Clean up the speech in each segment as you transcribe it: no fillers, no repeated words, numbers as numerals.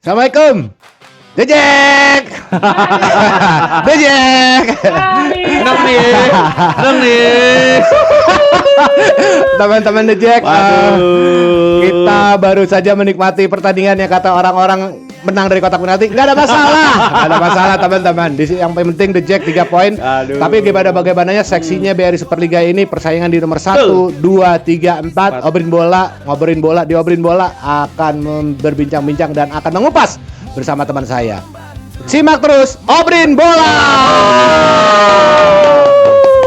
Assalamualaikum. Dejek. Dejek. Senang nih. Teman-teman Dejek, Waduh. kita baru saja menikmati pertandingan yang kata orang-orang menang dari kotak penalti. Nggak ada masalah. Nggak ada masalah teman-teman. Yang penting Dejek 3 poin. Aduh. Tapi bagaimananya seksinya BRI Superliga ini persaingan di nomor 1, 2, 3, 4. Ngobrolin bola akan berbincang-bincang dan akan mengupas bersama teman saya. Simak terus Obrin Bola.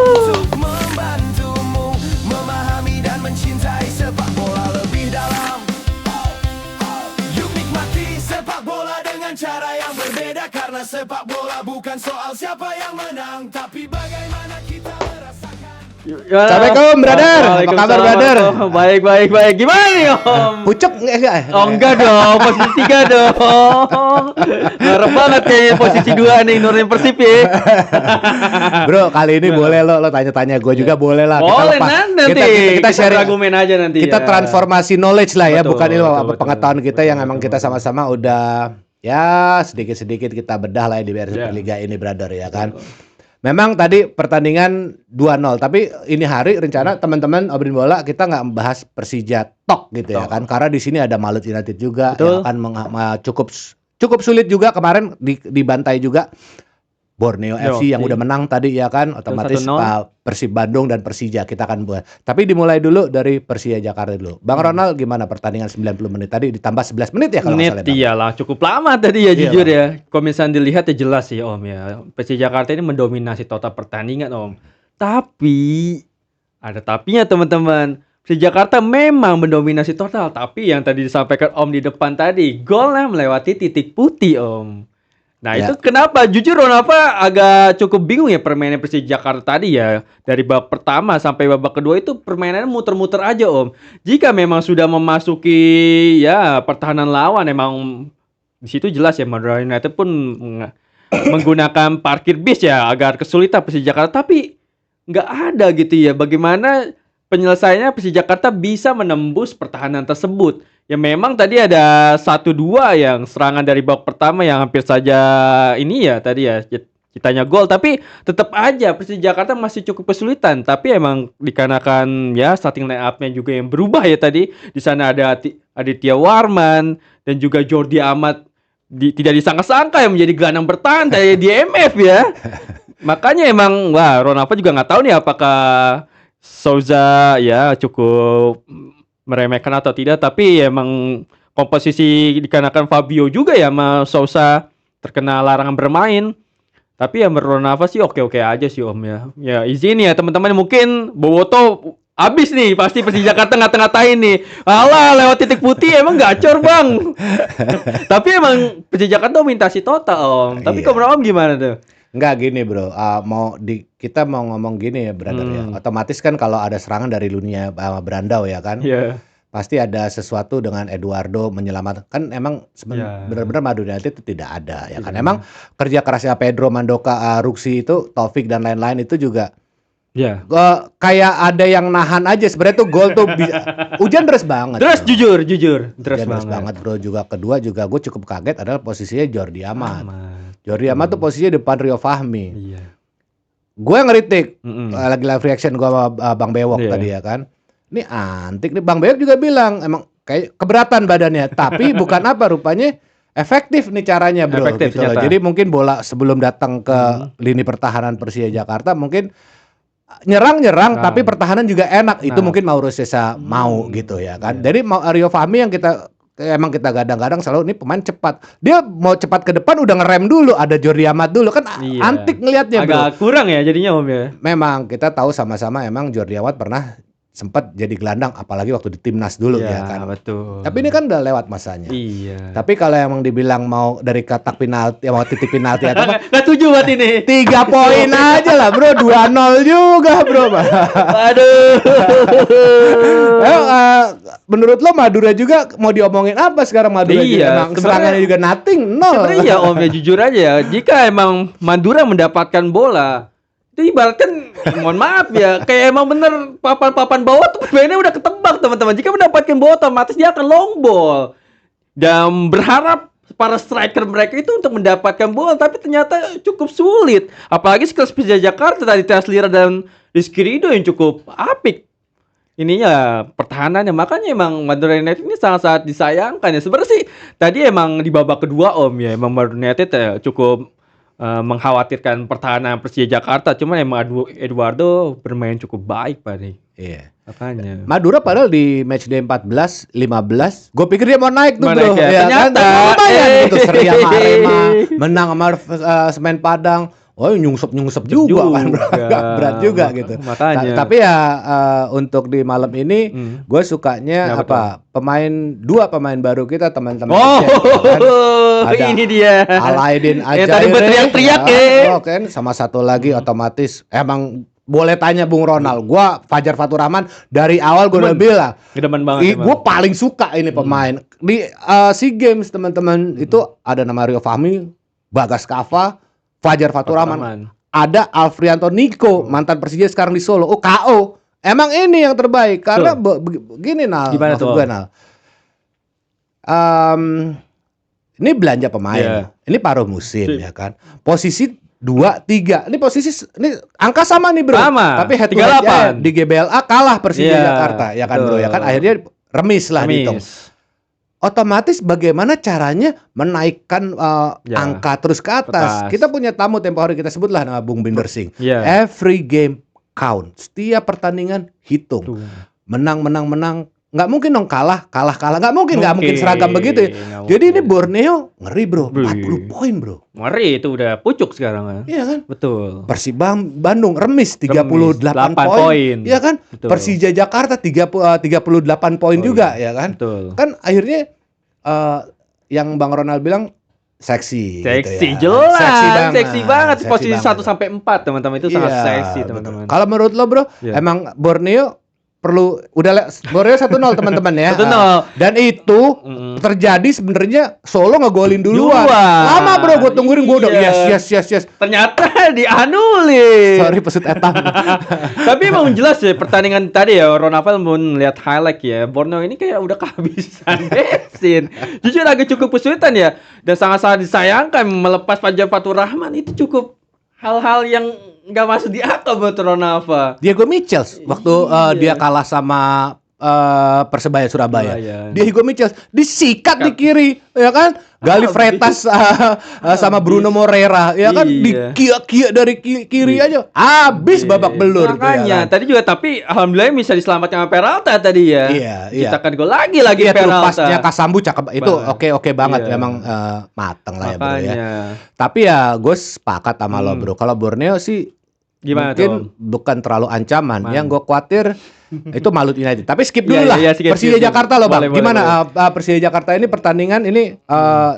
Untuk membantumu memahami dan mencintai sepak bola lebih dalam. Yuk nikmati sepak bola dengan cara yang berbeda, karena sepak bola bukan soal siapa yang menang, tapi bagaimana kita merasakan. Assalamualaikum, brother. Apa kabar, brother? Baik. Gimana nih, Om? Pucuk enggak? Oh, enggak dong, posisi 3 dong. Ngarep banget kayaknya posisi 2 nih, nurunin Persib ya. Bro, kali ini boleh lo tanya-tanya gue juga boleh lah. Boleh lepas- nanti. kita sharing argumen aja nanti. kita ya. transformasi knowledge lah ya, Betul, bukan ilmu betul, pengetahuan betul, kita yang emang betul, kita betul. sama-sama udah ya sedikit-sedikit kita bedah lah ya di BRI Ya. Superliga ini, brother ya kan. Memang tadi pertandingan 2-0, tapi ini hari rencana teman-teman Obrin Bola kita nggak membahas Persija Talk gitu ya kan, karena di sini ada Malut United juga Betul. yang akan cukup sulit juga kemarin dibantai juga Borneo FC yang Oke. udah menang tadi ya kan, otomatis 1-0. Persib Bandung dan Persija kita akan buat. Tapi dimulai dulu dari Persija Jakarta dulu. Bang Ronald gimana pertandingan 90 menit tadi ditambah 11 menit ya kalau nggak salah. Bang? Iyalah, cukup lama tadi ya, Iya, jujur Bang. ya. Kalau misalnya dilihat ya jelas sih Om ya. Persija Jakarta ini mendominasi total pertandingan Om. Tapi ada tapinya teman-teman. Persija Jakarta memang mendominasi total, tapi yang tadi disampaikan Om di depan tadi, golnya melewati titik putih Om. Nah Ya. itu kenapa? Jujur kenapa agak cukup bingung ya permainan Persija Jakarta tadi ya. Dari babak pertama sampai babak kedua itu permainannya muter-muter aja Om. Jika memang sudah memasuki ya pertahanan lawan, emang di situ jelas ya Madura United pun menggunakan parkir bis ya agar kesulitan Persija Jakarta. Tapi nggak ada gitu ya bagaimana penyelesaiannya Persija Jakarta bisa menembus pertahanan tersebut. Ya memang tadi ada 1-2 yang serangan dari babak pertama yang hampir saja ini ya tadi ya kitanya gol, tapi tetap aja Persija Jakarta masih cukup kesulitan. Tapi emang dikarenakan ya starting line up-nya juga yang berubah ya tadi. Di sana ada Aditya Warman dan juga Jordi Amat tidak disangka-sangka yang menjadi gelandang bertahan dari DMF ya. Makanya emang wah Ronaldo juga nggak tahu nih apakah Souza ya cukup meremehkan atau tidak, tapi emang komposisi dikarenakan Fabio juga ya sama Souza terkena larangan bermain. Tapi ya Ronaldo sih oke-oke aja sih Om ya. Ya izin ya teman-teman, mungkin Bowoto abis nih pasti Persija Jakarta ngata-ngatain nih. Alah lewat titik putih emang gacor Bang. Tapi emang Persija Jakarta dominasi total Om. Tapi Iya. kalau Om gimana tuh? Enggak gini bro, kita mau ngomong gini ya brother ya. Otomatis kan kalau ada serangan dari Lunia Brandao ya kan, Iya. pasti ada sesuatu dengan Eduardo menyelamatkan. Kan emang Ya. benar-benar Madura United itu tidak ada ya kan. Tidak. Emang kerja kerasnya Pedro Mandoka, Ruksi itu, Taufik dan lain-lain itu juga Ya. kayak ada yang nahan aja. Sebenarnya tuh gol tuh hujan deras banget. Terus bro. jujur, Hujan deras deras banget. banget bro. Juga kedua juga gue cukup kaget adalah posisinya Jordi Amat. Aman. Jordi Amat tuh posisinya depan Rio Fahmi. Iya. Gue ngeritik Mm-mm. lagi live reaction gue sama Bang Bewok Iya. tadi ya kan. Ini antik nih, Bang Bewok juga bilang emang kayak keberatan badannya, tapi bukan apa rupanya efektif nih caranya bro. Efektif, Gitu loh. ternyata. Jadi mungkin bola sebelum datang ke lini pertahanan Persija Jakarta mungkin nyerang Nah. tapi pertahanan juga enak. Itu Nah. mungkin Mauro Sesa mau gitu ya kan. Jadi Rio Fahmi yang emang kita gadang-gadang selalu ini pemain cepat. Dia mau cepat ke depan udah ngerem dulu, ada Jordi Amat dulu kan Iya. antik ngelihatnya bro. Agak kurang ya jadinya Om ya. Memang kita tahu sama-sama emang Jordi Amat pernah sempat jadi gelandang apalagi waktu di timnas dulu ya kan. Betul. Tapi ini kan udah lewat masanya. iya. Tapi kalau emang dibilang mau dari kotak penalti, mau titik penalti atau apa, Nggak setuju buat ini. 3 poin aja lah bro, 2-0 juga bro. Aduh. Menurut lo Madura juga mau diomongin apa sekarang Madura juga? Iya, Emang sebenarnya- serangannya juga nothing, nol. Sebenarnya ya Om ya jujur aja ya. Jika emang Madura mendapatkan bola, itu ibaratkan mohon maaf ya, kayak emang bener papan-papan bawah tuh mainnya udah ketebak teman-teman. Jika mendapatkan bola otomatis dia akan long ball. Dan berharap para striker mereka itu untuk mendapatkan bola, tapi ternyata cukup sulit. Apalagi sekelas Persija Jakarta tadi Taslira dan Rizky Ridho yang cukup apik ininya pertahanannya. Makanya emang Madura United ini sangat-sangat disayangkan ya. Sebenarnya sih tadi emang di babak kedua Om ya, emang Madura United cukup mengkhawatirkan pertahanan Persija Jakarta. Cuma emang Eduardo bermain cukup baik tadi. Iya. Makanya. Madura padahal di match day 14, 15, gue pikir dia mau naik tuh Mau bro. naik ya. Ya, Ternyata, kan? Lumayan gitu, seri sama Arema, menang sama Semen Padang. Oh nyungsep juga kan, berat juga gitu. Makanya. Tapi ya untuk di malam ini gue sukanya Kenapa dua pemain baru kita teman-teman. Oh, kan? Ada ini dia. Alaidin Yang Ajaire. tadi berteriak-teriak kan, sama satu lagi otomatis emang boleh tanya Bung Ronald. Gua Fajar Fatur Rahman dari awal gue udah bilang. Gedeman banget Gue paling suka ini pemain di SEA Games teman-teman. Itu ada nama Rio Fahmi, Bagas Kava, Fajar Fatur Rahman. Ada Alfrianto Niko, mantan Persija sekarang di Solo. Oh, KO. Emang ini yang terbaik karena begini Nal. Gimana Maksud tuh, gue Nal. Ini belanja pemain. Ini paruh musim ya kan. Posisi 2, 3. Ini posisi ini angka sama nih bro. Sama. Tapi head to head di GBLA kalah Persija Jakarta ya kan bro. Ya kan akhirnya remis lah dihitung. Otomatis bagaimana caranya menaikkan angka terus ke atas. Kita punya tamu tempo hari kita sebutlah nama Bung Binder Singh. Every game count. Setiap pertandingan hitung. Menang. Nggak mungkin dong kalah. Nggak mungkin seragam begitu ya. Jadi ini Borneo ngeri bro. 40 poin bro. Ngeri itu udah pucuk sekarang. Iya kan? Betul. Persib Bandung remis 38 poin. Iya kan? Betul. Persija Jakarta 38 poin juga ya kan? Betul. Kan akhirnya yang Bang Ronald bilang seksi Seksi gitu ya. jelas. Seksi banget. Posisi 1 sampai 4 teman-teman itu sangat seksi teman-teman. Kalau menurut lo bro, emang Borneo perlu Borneo 1-0 teman-teman ya. 1-0. Dan itu terjadi sebenarnya Solo ngegolin duluan. Lama bro, gue tungguin gue udah yes. Ternyata dianulir. Sorry pesut etang. Tapi emang jelas ya pertandingan tadi ya Ronald pun lihat highlight ya. Borneo ini kayak udah kehabisan bensin. Jujur agak cukup kesulitan ya. Dan sangat-sangat disayangkan melepas Fajar Fatur Rahman itu cukup hal-hal yang nggak masuk di akal buat Ronalva. Diego Michels waktu dia kalah sama Persebaya Surabaya. Diego Michels disikat di kiri, ya kan? Gali Freitas sama Bruno Moreira, ya kan? Dikiak-kiak dari kiri aja. Habis babak belur. Makanya tadi juga tapi alhamdulillah bisa diselamatkan sama Peralta tadi ya. Iya. Ciptakan gol lagi Peralta. Pasnya Kasambu cakep. Itu oke banget. Memang mateng lah ya bro ya. Tapi ya gue sepakat sama lo bro. Kalau Borneo sih gimana mungkin bukan terlalu ancaman. Yang gue khawatir itu Malut United. Tapi skip dulu lah. Skip. Persija Jakarta loh bang. Boleh. Gimana Persija Jakarta ini pertandingan ini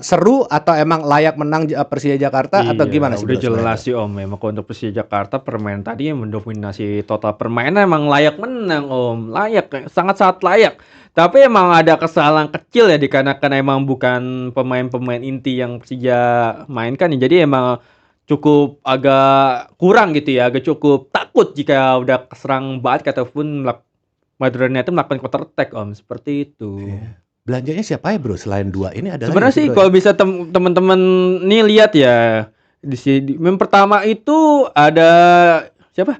seru atau emang layak menang Persija Jakarta atau gimana sih? Udah jelas sih Om. Memang untuk Persija Jakarta permainan tadi yang mendominasi total permainan emang layak menang Om. Layak, sangat-sangat layak. Tapi emang ada kesalahan kecil ya dikarenakan emang bukan pemain-pemain inti yang Persija mainkan. Jadi emang cukup agak kurang gitu ya, agak cukup takut jika udah keserang banget ataupun Madura United melakukan counter attack Om, seperti itu. Belanjanya siapa ya bro selain dua ini ada sebenarnya sih kalau bisa teman-teman nih lihat ya di sini yang pertama itu ada siapa?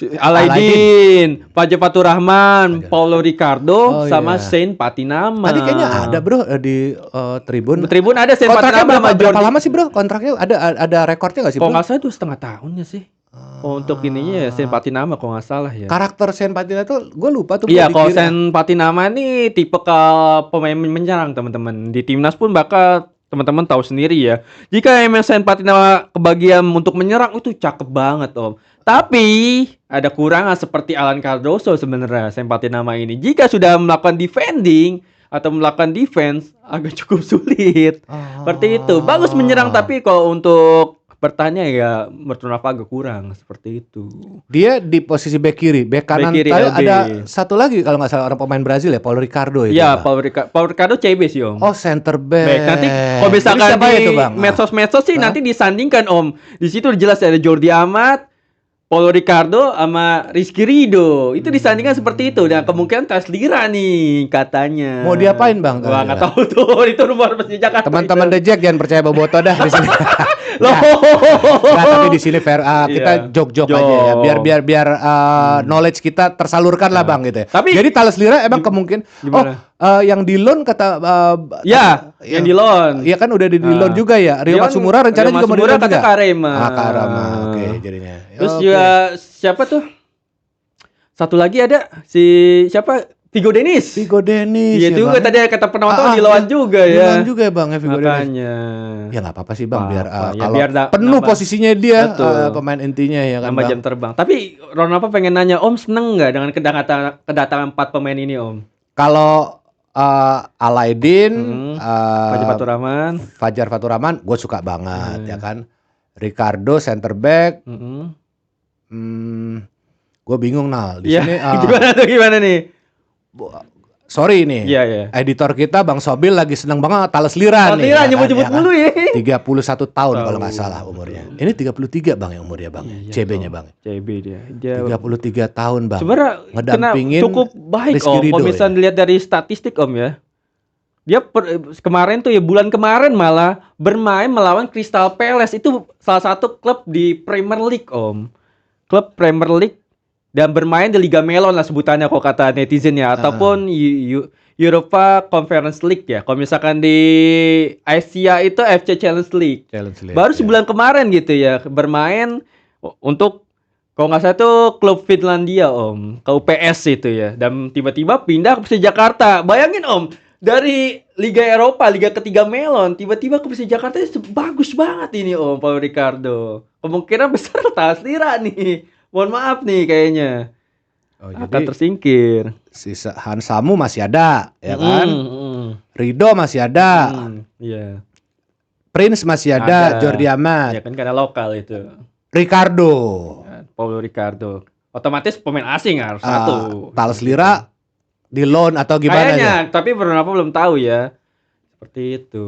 Alaidin, Fajar Fatur Rahman, Paulo Ricardo, sama Saint Patinama. Tadi kayaknya ada bro di Tribun. Tribun ada Saint Patinama. Berapa lama sih bro kontraknya? Ada rekornya nggak sih bro? Kalau nggak salah 2,5 tahunnya sih. Untuk ininya ya Saint Patinama kalau nggak salah ya. Karakter Saint Patinama tuh gue lupa tuh. Iya kalau Saint Patinama ini tipe pemain menyerang teman-teman. Di timnas pun bakal teman-teman tahu sendiri ya. Jika emang Saint Patinama kebagian untuk menyerang itu cakep banget Om. Tapi ada kurangan seperti Alan Cardoso sebenarnya Saint Patinama ini. Jika sudah melakukan defending atau melakukan defense agak cukup sulit. Seperti itu. Bagus menyerang tapi kalau untuk bertanya ya menurut agak kurang seperti itu. Dia di posisi back kiri, back kanan tadi ada satu lagi kalau nggak salah orang pemain Brazil ya, Paulo Ricardo itu. Iya, Paulo Ricardo CB sih Om. Oh, center back. Nanti kalau misalkan di medsos sih nanti disandingkan Om. Di situ jelas ada Jordi Amat, Paulo Ricardo sama Rizky Ridho itu disandingkan seperti itu dan kemungkinan Taslira nih katanya. Mau diapain, Bang? Wah, nggak tahu tuh itu rumor Persija Jakarta. Teman-teman itu. The Jack jangan percaya Boboto dah di sini. Loh. Nggak, tapi di sini fair, kita Iya. jok-jok aja ya. Biar knowledge kita tersalurkan lah, Bang, gitu ya. Tapi- Jadi Thales Lira emang kemungkinan Gimana? yang di loan kata Ya, yang di loan. Iya kan udah di loan juga ya. Rio Dia kan- Matsumura rencana Rio juga mau di Matsumura loan kata juga. Karema. Karama. Oke, jadinya. Terus Oke. juga siapa tuh? Satu lagi ada si siapa? Vigo Dennis. Vigo Dennis. Iya ya, juga Bang. tadi kata penonton di iya. lawan juga Di ya. loan juga ya, Bang, ya, Vigo Dennis. Makanya. Ya nggak apa-apa sih, Bang, biar Apa-apa. Ya, kalau biar penuh nambah- posisinya dia Betul. pemain intinya ya kan, Nambah Bang. jam terbang. Tapi Ronaldo pengen nanya, Om seneng nggak dengan kedatangan 4 pemain ini, Om? Kalau Alaidin, Fajar Faturrahman. Fajar Faturrahman, gue suka banget Hmm. ya kan. Ricardo center back, Mm-mm. gue bingung Nal. Di Iya. sini, Gimana nih? sorry nih, Iya, iya. editor kita Bang Sobil lagi seneng banget Thales Lira nih. Tira ya nyebut-nyebut kan, mulu ya. 31 tahun kalau nggak Tahu. salah umurnya. Ini 33 Bang yang umurnya, Bang. Iya, CB-nya Om. Bang. CB dia. 33 tahun, Bang. Sebenarnya Ngedampingin cukup baik Rizky Om. Ridho, Kalau misalnya dilihat dari statistik Om ya. Dia kemarin tuh ya bulan kemarin malah bermain melawan Crystal Palace, itu salah satu klub di Premier League Om. Klub Premier League dan bermain di Liga Melon lah sebutannya kalau kata netizen ya, ataupun Europa Conference League ya. Kalau misalkan di Asia itu FC Challenge League. Challenge League, Baru ya. sebulan kemarin gitu ya bermain untuk kalau nggak salah tuh klub Finlandia Om, ke UPS itu ya. Dan tiba-tiba pindah ke Persija Jakarta. Bayangin Om, dari Liga Eropa, Liga ketiga Melon, tiba-tiba ke Persija Jakarta bagus banget ini Om, Paulo Ricardo. Kemungkinan besar Thales Lira nih. Mohon maaf nih kayaknya. Oh, Akan jadi tersingkir. sisa Hansamu masih ada, ya kan? Ridho masih ada, Iya. Prince masih ada, Jordi Amat, Ya kan karena lokal itu. Ricardo, Ya, Paulo Ricardo. Otomatis pemain asing harus satu. Thales Lira di loan atau gimana Kayaknya, ya? tapi Ronaldo belum tahu ya. Seperti itu.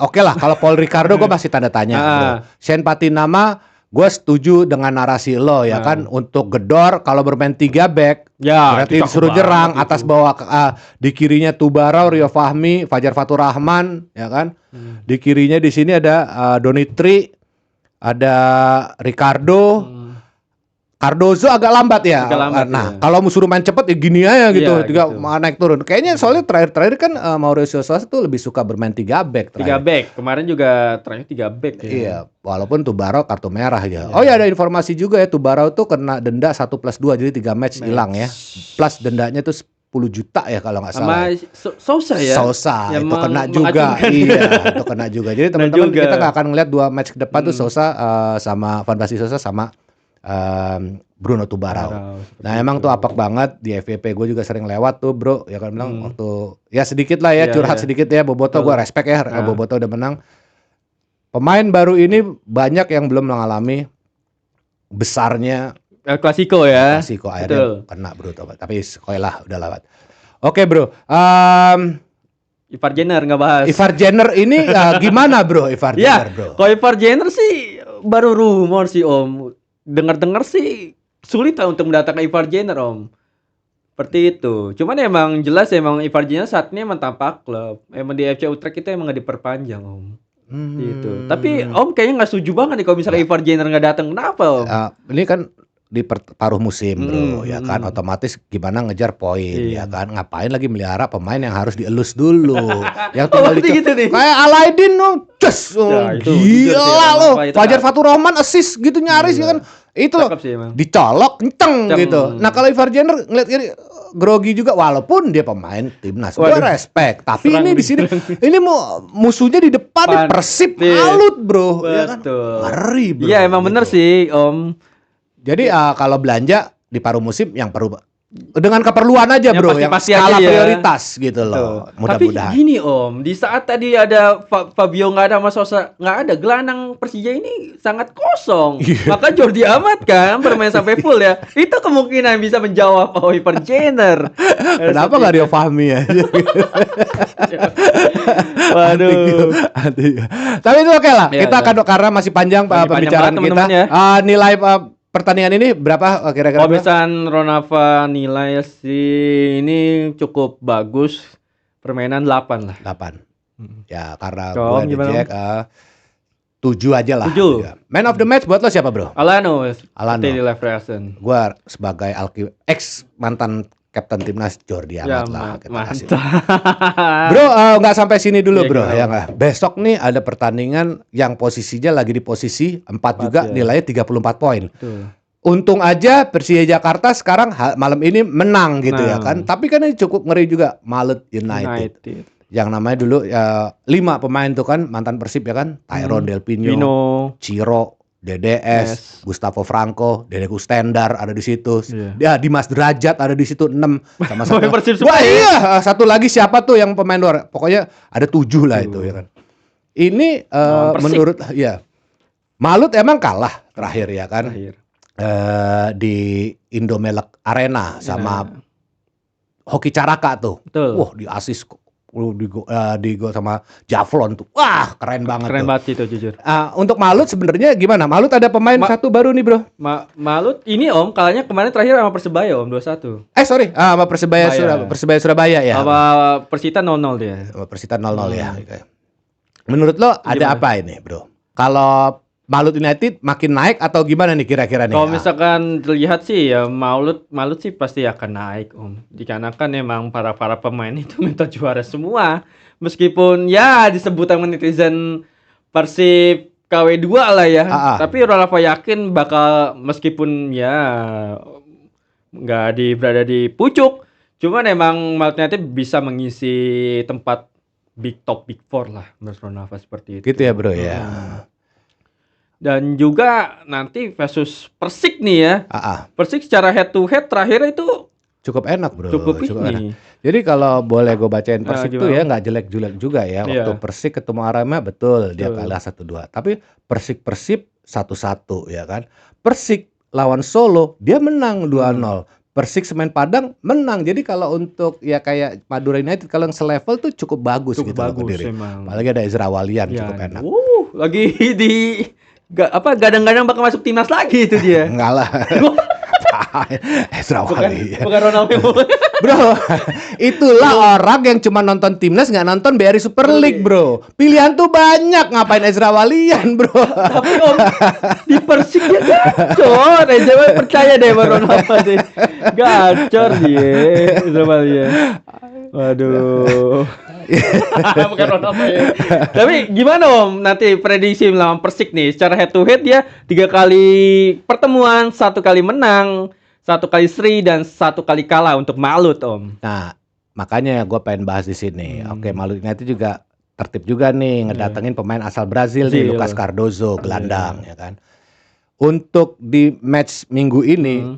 Oke lah, kalau Paul Ricardo gue masih tanda tanya. Bro. Shane Patinama, gue setuju dengan narasi lo ya kan, untuk gedor kalau bermain 3 back. Ya, Berarti itu disuruh cakep jerang banget atas itu. bawah, di kirinya Tubarau, Rio Fahmi, Fajar Faturrahman, ya kan. Di kirinya di sini ada Donitri, ada Ricardo, Cardozo agak lambat ya. Agak lambat, Nah, ya. kalau mau suruh main cepet ya gini aja gitu, Iya, tiga gitu. naik turun. Kayaknya soalnya terakhir-terakhir kan Mauricio Sosa tuh lebih suka bermain 3 back 3 terakhir. back. Kemarin juga terakhir 3 back ya. Iya, walaupun Tubarau kartu merah ya. Oh ya, ada informasi juga ya, Tubarau tuh kena denda 1+2, jadi 3 match hilang ya. Plus dendanya tuh 10 juta ya kalau nggak salah. Sama Sousa ya. Sosa Yang itu kena juga. mengacungkan. Iya, itu kena juga. Jadi teman-teman juga. kita nggak akan ngeliat 2 match ke depan tuh Sosa sama Van Basten Sosa sama Bruno Tubarau. Seperti Nah emang itu. tuh apak banget di FVP, gue juga sering lewat tuh bro, ya kan bilang waktu ya sedikit lah ya, Iya, curhat iya. sedikit ya, Boboto gue respect ya, Nah. Boboto udah menang. Pemain baru ini banyak yang belum mengalami besarnya El Clasico ya. Klasiko, Betul. akhirnya kena bro, tapi sekolah lah udah lewat. Oke bro, Ivar Jenner nggak bahas. Ivar Jenner ini gimana bro, Ivar Ya, Jenner bro? kalau Ivar Jenner sih baru rumor sih Om. Dengar-dengar sih sulit lah untuk mendatangkan Ivar Jenner Om. Seperti itu. Cuman emang jelas emang Ivar Jenner saat ini emang tanpa klub. Emang di FC Utrecht itu emang nggak diperpanjang Om. Gitu. Tapi Om kayaknya nggak setuju banget nih kalau misalnya Ivar Jenner nggak datang. Kenapa Om? Ini kan di paruh musim bro, ya kan, mm. otomatis gimana ngejar poin, Iya. ya kan, ngapain lagi melihara pemain yang harus dielus dulu, yang Oh, tinggal berarti gitu nih. kayak Alaidin no, cus, Ya, itu gila jujur sih, emang lo, apa itu, Fajar Kak? Faturrahman assist gitu nyaris ya kan, itu loh, Cakep sih emang. dicolok kenceng Kenceng. gitu. Nah kalau Ivar Jenner ngeliat kiri grogi juga, walaupun dia pemain timnas, gue Waduh. respect. Tapi Serang ini di sini, ini musuhnya di depan nih, Persib Iya. alut bro, ya kan, Betul. ngeri bro. Iya emang gitu. bener sih Om. Jadi kalau belanja di paruh musim yang perlu dengan keperluan aja Yang bro, yang pasti-pasti skala aja ya. prioritas gitu loh. Tuh. Tapi Mudah-mudahan. gini Om, di saat tadi ada Fabio nggak ada, Mas Sosa nggak ada, gelandang Persija ini sangat kosong. Maka Jordi Amat kan bermain sampai full ya. Itu kemungkinan bisa menjawab Oliver Jenner. Kenapa nggak Rio Fahmi aja? Waduh. Tapi itu oke lah. Ya, Kita akan karena masih panjang Masih pembicaraan panjang kita. banget, teman-teman ya. Nilai pertandingan ini berapa kira-kira? Kalau misalkan Ronava nilai sih ini cukup bagus. Permainan 8 lah. 8. Ya karena Om, gue gimana, Jack 7 aja lah. 7. Ya. Man of the match buat lo siapa bro? Alano. Alano. Teddy Leverkusen. Gue sebagai ex mantan Kapten Timnas Jordi Ya, Amat lah. Kita kasih. mantap. Bro, nggak sampai sini dulu Iya, bro. gimana? Ya nggak. Besok nih ada pertandingan yang posisinya lagi di posisi 4 juga, ya. nilainya 34 poin. Tuh. Untung aja Persija Jakarta sekarang malam ini menang gitu ya kan. Tapi kan ini cukup ngeri juga Malut United. Yang namanya dulu 5 pemain tuh kan mantan Persib ya kan. Tyrone Del Pino, Pino. Ciro, DDS, Yes. Gustavo Franco, Dedeku Stendar ada di situ. Iya. Ya Dimas Derajat ada di situ 6 sama satu. Pemain Persib Wah semua ya? iya, satu lagi siapa tuh yang pemain luar? Pokoknya ada 7 lah itu ya kan. Ini Persik. menurut ya Malut emang kalah terakhir ya kan. Terakhir. Di Indomelek Arena sama Hoki Caraka tuh. Betul. Wah, di asis di gol sama Javlon tuh. Wah, keren banget Keren tuh. banget itu jujur. Untuk Malut sebenarnya gimana? Malut ada pemain satu baru nih, Bro. Malut ini Om, kalahnya kemarin terakhir sama Persebaya Om 2-1. Sorry, sama Persebaya Surabaya ya. Sama Persita 0-0 dia. Sama Persita 0-0 ya. Menurut lo ada apa ini, Bro? Kalau Malut United makin naik atau gimana nih kira-kira nih? Kalau misalkan terlihat sih ya Malut sih pasti akan naik Om. Dikarenakan emang para pemain itu mental juara semua. Meskipun ya disebut sama netizen Persib KW2 lah ya. Tapi Ronaldo yakin bakal meskipun ya nggak berada di pucuk. Cuman emang Malut United bisa mengisi tempat big 4 lah menurut Ronaldo seperti itu. Gitu ya, Bro ya. Dan juga nanti versus Persik nih ya. Persik secara head to head terakhir itu cukup enak bro. Cukup enak. ini. Jadi kalau boleh gue bacain Persik tuh gimana? ya nggak jelek-jelek juga ya. Waktu Persik ketemu Arema betul dia kalah 1-2. Tapi Persib 1-1 ya kan. Persik lawan Solo dia menang 2-0. Persik Semen Padang menang. Jadi kalau untuk ya kayak Madura United kalau yang selevel tuh cukup bagus gitu loh Kediri. Apalagi ada Ezra Walian cukup enak. Lagi di gadang-gadang bakal masuk timnas lagi itu dia. Enggak lah. Ezra Walian. Bukan Ronaldo. Bro, itulah orang yang cuma nonton timnas nggak nonton BRI Super League, bro. Pilihan tuh banyak, ngapain Ezra Walian, bro? Tapi Om, di Persik dia gacor. Ezra percaya deh sama Ronaldo deh. Gacor dia, Ezra Walian. Waduh. Bukan Ronaldo ya. Tapi gimana Om nanti prediksi melawan Persik nih? Secara head to head dia 3 kali pertemuan, 1 kali menang, 1 kali seri dan 1 kali kalah untuk Malut Om. Nah, makanya gue pengen bahas di sini. Oke, Malut United juga tertib juga nih ngedatengin pemain asal Brazil nih, Lucas Cardozo, gelandang ya kan. Untuk di match minggu ini,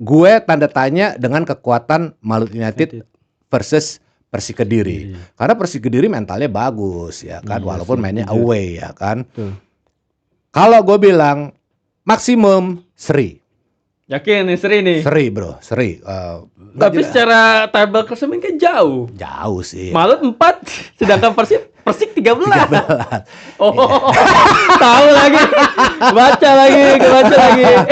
gue tanda tanya dengan kekuatan Malut United versus Persik Kediri. Karena Persik Kediri mentalnya bagus ya kan, walaupun mainnya away ya kan. Kalau gue bilang maksimum seri. Yakin nih seri nih? Seri bro, seri. Tapi secara table klasemen kan jauh. Jauh sih. Malut 4, sedangkan Persik 13. Oh, tahu lagi. Baca lagi.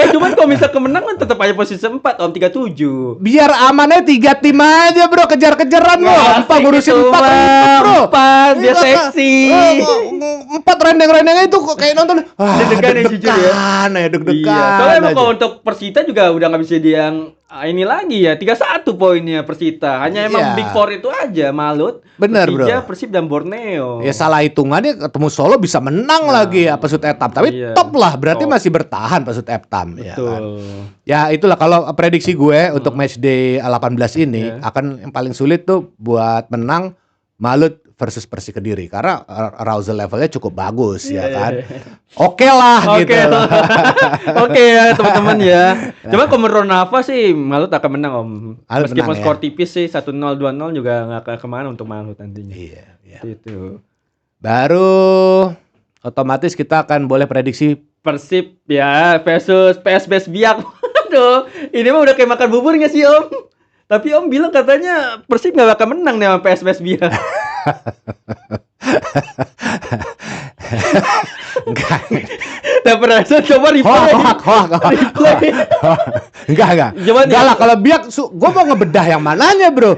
Cuman kalau misal kemenang kan tetap aja posisi 4 Om 37. Biar amannya 3 tim aja bro, kejar-kejaran lo. Apa ngurusin 4 bro? 4 biar seksi. 4 rendeng-rendengnya itu kok kayak nonton. Deg-degan ya jujur ya. Deg-degan. Iya. Soalnya emang kalau untuk Persita juga udah nggak bisa yang ini lagi ya 31 poinnya Persita. Hanya emang Big Four itu aja Malut, bener Persija, bro. Persib dan Borneo. Ya salah hitungannya ketemu Solo bisa menang lagi ya Pesut Etam. Tapi top lah, berarti masih bertahan Pesut Etam. Betul. Ya, kan? Ya itulah kalau prediksi gue untuk match day 18 ini akan yang paling sulit tuh buat menang Malut versus Persik Kediri karena arousal levelnya cukup bagus ya kan. Oke lah Oke gitu. lah. Oke ya teman-teman ya. Cuma kalau menurut Ronaldo sih Malut akan menang Om. Malut Meskipun menang, skor tipis sih 1-0 2-0 juga nggak akan kemana untuk Malut nantinya. Iya, iya. Itu. Baru otomatis kita akan boleh prediksi Persib ya versus PSBS Biak. Aduh, ini mah udah kayak makan bubur nggak sih Om? Tapi Om bilang katanya Persib nggak bakal menang nih sama PSBS Biak. enggak. Nah, perasaan coba replay. Hoak. Enggak. Cuman Enggak ya- lah kalau Biak gua mau ngebedah yang mananya, Bro.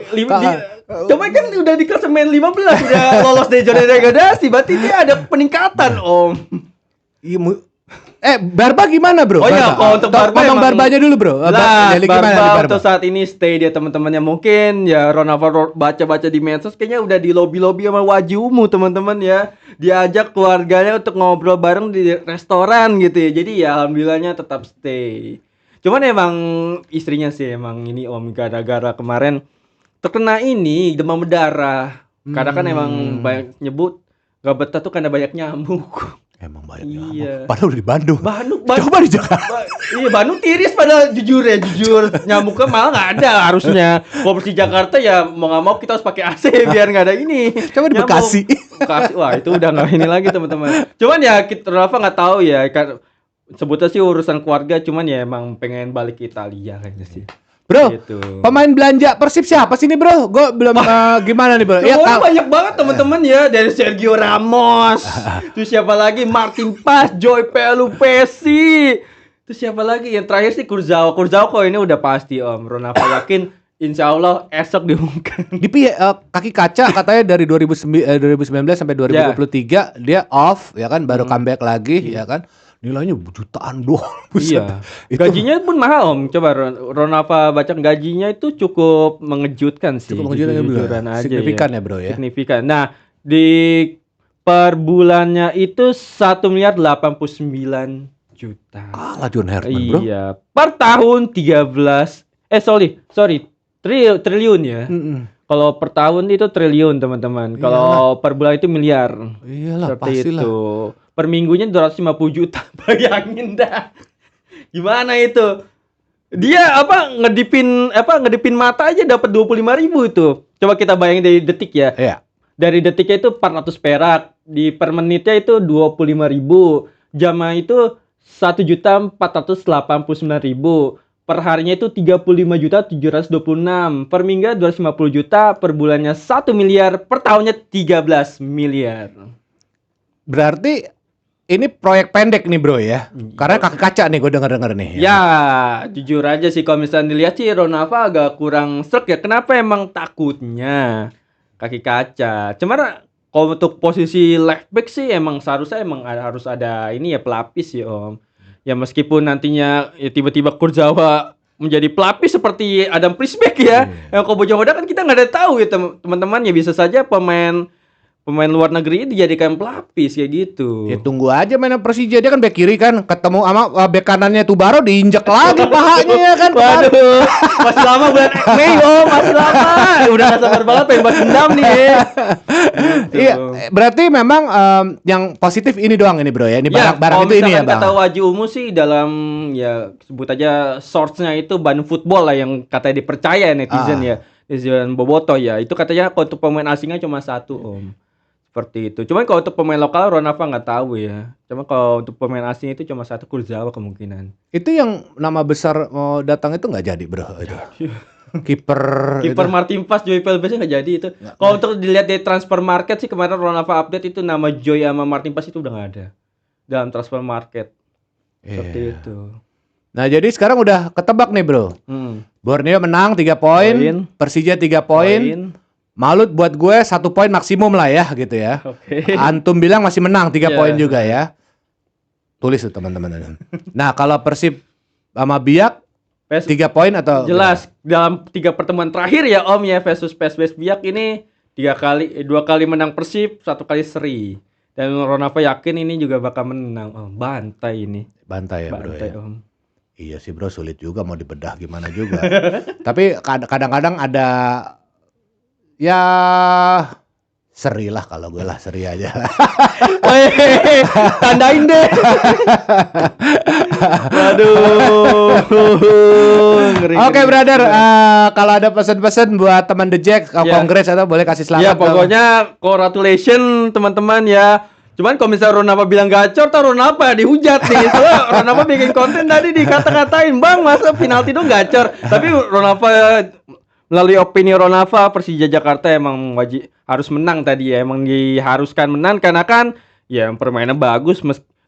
Coba kan udah di klasemen 15 udah lolos dari zona degradasi, berarti dia ada peningkatan Om. Iya, Barba gimana, Bro? Oh iya, kalau untuk Barba ngomong emang- Barbanya dulu, Bro. Jadi gimana nih Barba Barba? untuk saat ini stay dia teman-temannya mungkin ya Ronaldo baca-baca di medsos kayaknya udah di lobby sama Wajumu teman-teman ya. Diajak keluarganya untuk ngobrol bareng di restoran gitu ya. Jadi ya alhamdulillahnya tetap stay. Cuman emang istrinya sih emang ini Om gara-gara kemarin terkena ini demam berdarah. Karena kan emang banyak nyebut gak betah tuh karena banyak nyamuk. Emang banyak Iya. nyamuk. Padahal udah di Bandung. Bandung Coba di Jakarta. Iya Bandung tiris pada jujur nyamuknya malah nggak ada harusnya. Kalau di Jakarta ya mau nggak mau kita harus pakai AC biar nggak ada ini. Coba di Nyamuk. Bekasi. Bekasi, wah itu udah nggak ini lagi teman-teman. Cuman ya kita Rafa nggak tahu ya kan sebutnya sih urusan keluarga. Cuman ya emang pengen balik ke Italia kayaknya sih. Bro, Gitu. pemain belanja Persib siapa sih nih, Bro? Gue belum gimana nih, Bro? Ya, tahu. banyak banget teman-teman ya dari Sergio Ramos, terus siapa lagi Martin Paz, Joy Pelupesi, terus siapa lagi yang terakhir sih Kurzawa kok ini udah pasti Om. Ronaldo yakin Insya Allah esok diumumkan. Di kaki kaca katanya dari 2019 sampai 2023 dia off ya kan, baru comeback lagi ya kan. Nilainya jutaan doang. Buset. Iya. Itu Gajinya pun mahal Om. Coba Ronaldo baca gajinya itu cukup mengejutkan sih. cukup mengejutkan ya, Bro. Jujuran aja Signifikan ya. ya, Bro ya. Signifikan. Nah, di per bulannya itu 1.089 juta. Kalah John Herman, Bro. Iya. Per tahun 13 triliun ya. Mm-mm. Kalau per tahun itu triliun, teman-teman. Kalau per bulan itu miliar. Iyalah, Seperti pastilah. itu. Per minggunya 250 juta. Bayangin dah. Gimana itu? Dia ngedipin mata aja dapat 25.000 itu. Coba kita bayangin dari detik ya. Iya. Dari detiknya itu 400 perak, di per menitnya itu 25.000. Jamnya itu 1.489.000. Per harinya itu 35.726. Per minggu 250 juta, per bulannya 1 miliar, per tahunnya 13 miliar. Berarti ini proyek pendek nih, Bro ya. Karena kaki kaca nih gue denger nih. Ya, jujur aja sih kalau misalnya dilihat sih Ronaldo agak kurang serk ya. Kenapa emang takutnya kaki kaca? Cuman kalau untuk posisi left back sih emang seharusnya harus ada ini ya pelapis ya Om. Ya meskipun nantinya ya tiba-tiba Kurzawa menjadi pelapis seperti Adam Prisbeck ya. Yang kalau Bojogoda kan kita nggak ada tahu ya teman-teman ya, bisa saja pemain luar negeri dijadikan pelapis kayak gitu. Ya tunggu aja mainan Persija, dia kan bek kiri kan, ketemu sama bek kanannya Tubaro diinjek lagi pahanya ya kan. Waduh, masih lama bulan Mei Om, masih lama. Udah gak sabar banget pengen balas dendam nih. Gitu. Iya, berarti memang yang positif ini doang ini, Bro ya. Ini barang-barang kalau itu ini ya, misalkan Bang. kata Waji Umu sih dalam ya sebut aja source-nya itu Bandung Football lah yang katanya dipercaya netizen ya. Netizen Boboto ya. Itu katanya kalau untuk pemain asingnya cuma 1 Om. Seperti itu. Cuman kalau untuk pemain lokal Ronaldo nggak tahu ya. Cuma kalau untuk pemain asing itu cuma 1 Kurzawa kemungkinan. Itu yang nama besar mau datang itu nggak jadi, Bro. Itu. Kiper Martin Paz, Joy Pelbes nggak jadi itu. Kalau untuk dilihat di transfer market sih kemarin Ronaldo update itu nama Joy sama Martin Paz itu udah nggak ada dalam transfer market. Seperti itu. Nah, jadi sekarang udah ketebak nih, Bro. Borneo menang 3 poin, Poin. Persija 3 poin. Malut buat gue 1 poin maksimum lah ya gitu ya. Oke. Antum bilang masih menang 3 Iya. poin juga ya. Tulis tuh teman-teman. Nah, kalau Persib sama Biak 3 poin atau Jelas dalam 3 pertemuan terakhir ya Om ya versus PSBS Biak ini 2 kali menang Persib, 1 kali seri. Dan Ronaldo yakin ini juga bakal menang. Oh, bantai ini. Bantai ya, Bro. Bantai Ya. Om. Iya sih, Bro, sulit juga mau dibedah gimana juga. Tapi kadang-kadang ada ya Seri lah kalau gue lah, seri aja. Weh, tandain deh. Waduh. Ngeri, Oke, ngeri. brother, kalau ada pesan-pesan buat teman The Jack, Ya. kongres atau boleh kasih selamat. Ya pokoknya congratulations teman-teman ya. Cuman kalau misalnya Ronapa bilang gacor, atau Ronapa dihujat nih. Soalnya Ronapa bikin konten tadi dikata-katain, "Bang, masa penalti dong gacor?" Tapi Ronapa melalui opini Ronapa, Persija Jakarta emang wajib harus menang tadi ya. Emang diharuskan menang karena kan ya permainan bagus,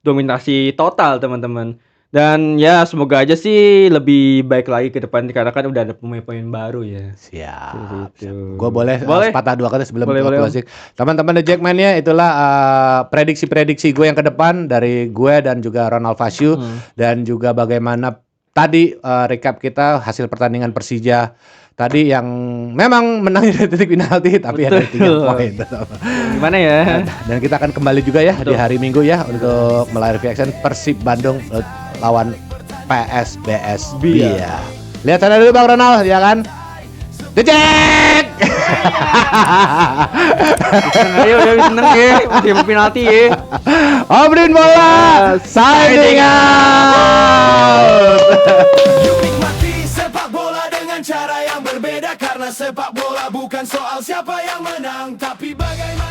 dominasi total teman-teman. Dan ya semoga aja sih lebih baik lagi ke depan karena kan udah ada pemain-pemain baru ya. Siap. Gitu. Gue boleh, Boleh. sepatah dua kata sebelum Boleh, boleh, Om. closing. Teman-teman The Jackmania, itulah prediksi-prediksi gue yang ke depan dari gue dan juga Ronald Fasyu dan juga bagaimana tadi recap kita hasil pertandingan Persija tadi yang memang menang dari titik penalti tapi ada 3 Betul. poin. Gimana ya? Dan kita akan kembali juga ya di Betul. hari Minggu ya untuk melive reaction Persib Bandung lawan PSBS Bia. Bia. Lihat sana dulu Bang Ronald ya kan? The Jack! Ayo udah seneng ya, masih penalti ya. Obrin bola signing out. Yuk nikmati sepak bola dengan cara yang berbeda. Karena sepak bola bukan soal siapa yang menang, tapi bagaimana